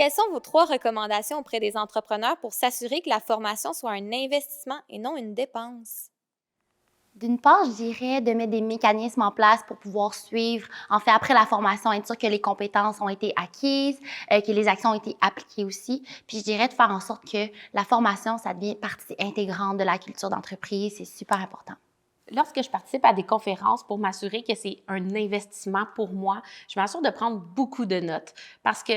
Quelles sont vos 3 recommandations auprès des entrepreneurs pour s'assurer que la formation soit un investissement et non une dépense? D'une part, je dirais de mettre des mécanismes en place pour pouvoir suivre, en fait, après la formation, être sûr que les compétences ont été acquises, que les actions ont été appliquées aussi. Puis je dirais de faire en sorte que la formation, ça devient partie intégrante de la culture d'entreprise. C'est super important. Lorsque je participe à des conférences pour m'assurer que c'est un investissement pour moi, je m'assure de prendre beaucoup de notes. Parce que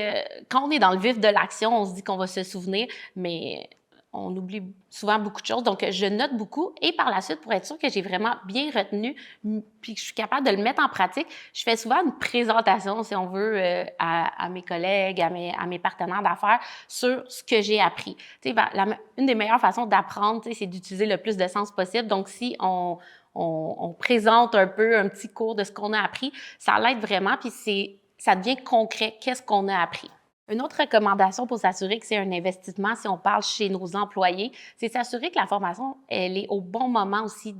quand on est dans le vif de l'action, on se dit qu'on va se souvenir, mais on oublie souvent beaucoup de choses. Donc, je note beaucoup et par la suite, pour être sûr que j'ai vraiment bien retenu, puis que je suis capable de le mettre en pratique, je fais souvent une présentation, si on veut, à mes collègues, à mes partenaires d'affaires sur ce que j'ai appris. Tu sais, une des meilleures façons d'apprendre, tu sais, c'est d'utiliser le plus de sens possible. Donc, si on présente un peu un petit cours de ce qu'on a appris, ça l'aide vraiment, puis ça devient concret, qu'est-ce qu'on a appris. Une autre recommandation pour s'assurer que c'est un investissement, si on parle chez nos employés, c'est s'assurer que la formation, elle est au bon moment aussi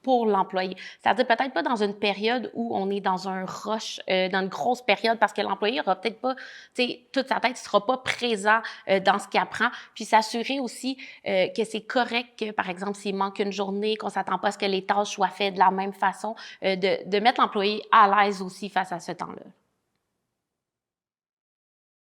pour l'employé. C'est-à-dire peut-être pas dans une période où on est dans un rush, dans une grosse période, parce que l'employé aura peut-être pas, tu sais, toute sa tête, il sera pas présent dans ce qu'il apprend. Puis s'assurer aussi que c'est correct que, par exemple, s'il manque une journée, qu'on s'attend pas à ce que les tâches soient faites de la même façon, de mettre l'employé à l'aise aussi face à ce temps-là.